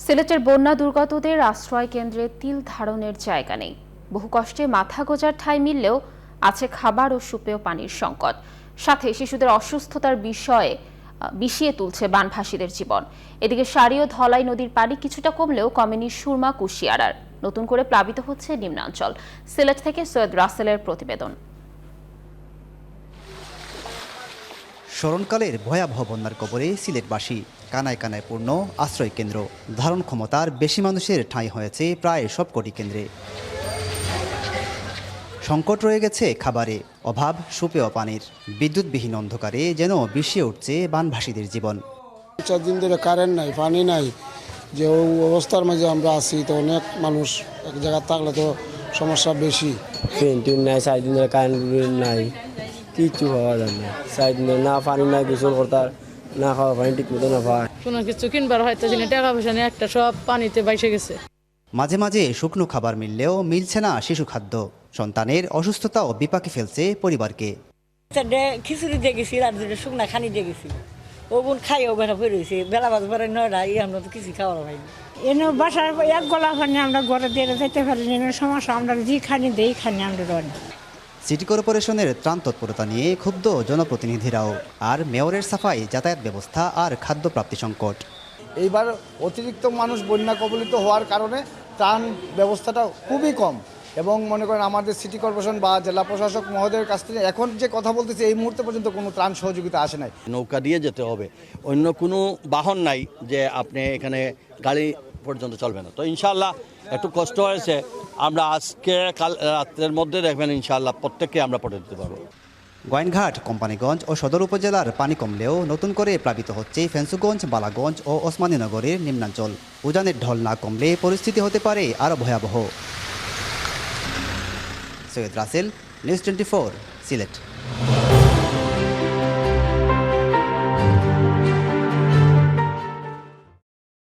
সিলেটের বন্যা দুর্গতদের আশ্রয় কেন্দ্রে তিল ধারণের জায়গা নেই। বহু কষ্টে মাথা গোঁজার ঠাঁই মিললেও আছে খাবার ও সুপেয় পানির সংকট। সাথে শিশুদের অসুস্থতার বিষয়ে বিষিয়ে তুলছে বানভাসীদের জীবন। এদিকে সারি ও ধলাই নদীর পানি কিছুটা কমলেও কমেনি সুরমা কুশিয়ারার। নতুন করে প্লাবিত হচ্ছে নিম্নাঞ্চল। সিলেট থেকে সৈয়দ রাসেলের প্রতিবেদন। স্মরণকালের ভয়াবহ বন্যার কবলে সিলেটবাসী। কানায় কানায় পূর্ণ আশ্রয় কেন্দ্র। ধারণ ক্ষমতার বেশি মানুষের ঠাঁই হয়েছে প্রায় সবকটি কেন্দ্রে। সংকট রয়ে গেছে খাবারে, অভাব সুপেয় পানির। বিদ্যুৎবিহীন অন্ধকারে যেন বিষিয়ে উঠছে বানভাসীদের জীবন। 4 দিন ধরে কারেন্ট নাই, পানি নাই, যে অবস্থার মাঝে আমরা আছি। তো অনেক মানুষ এক জায়গায় থাকলে তো সমস্যা বেশি। ট্রেন নাই, 4 দিন ধরে কারেন্ট নাই, কিছু পাওয়া যায় না। 4 দিন ধরে না পানি নাই, গোসল করতার না, খাওয়া পানি ঠিক মতো না পায়। কোনো কিছু কিনবার হয়তো টাকা পয়সা নিয়ে একটা সব পানিতে বাইসে গেছে। মাঝে মাঝে শুকনো খাবার মিললেও মিলছে না শিশু খাদ্য। সন্তানের অসুস্থতাও বিপাকে ফেলছে পরিবারকে। খিচুড়ি দিয়ে গেছি, আর দুটো শুকনা খানি দিয়ে গেছি, ওগুন খাই ও বেটা ফের হয়েছে। বেলা বাজ পরে 9টা, আমরা তো কিছু খাওয়ার হয়নি। এনে বাসার এক গলা পানি আমরা ঘরে দিয়ে যেতে পারি না। সমস্যা আমরা যে খানি দেই খানি আমরা রনি। সিটি কর্পোরেশনের ত্রাণ তৎপরতা নিয়ে ক্ষুব্ধ জনপ্রতিনিধিরাও। আর মেয়রের সাফাই, যাতায়াত ব্যবস্থা আর খাদ্য প্রাপ্তি সংকট। এইবার অতিরিক্ত মানুষ বন্যা কবলিত হওয়ার কারণে ত্রাণ ব্যবস্থাটা খুবই কম। এবং মনে করেন আমাদের সিটি কর্পোরেশন বা জেলা প্রশাসক মহোদয়ের কাছ থেকে এখন যে কথা বলতেছে, এই মুহূর্তে পর্যন্ত কোনো ত্রাণ সহযোগিতা আসে নাই। নৌকা দিয়ে যেতে হবে, অন্য কোনো বাহন নাই যে আপনি এখানে গাড়ি পর্যন্ত চলবে না। তো ইনশাআল্লাহ একটু কষ্ট হয়েছে, আমরা আজকে কাল রাত্রের মধ্যে দেখবেন ইনশাআল্লাহ প্রত্যেককে আমরা পড়ে দিতে পারবো। গোয়াইনঘাট, কোম্পানিগঞ্জ ও সদর উপজেলার পানি কমলেও নতুন করে প্লাবিত হচ্ছে ফেন্সুগঞ্জ, বালাগঞ্জ ও ওসমানীনগরের নিম্নাঞ্চল। উজানের ঢল না কমলে পরিস্থিতি হতে পারে আরও ভয়াবহ। সৈয়দ রাসেল, নিউজ 24, সিলেট।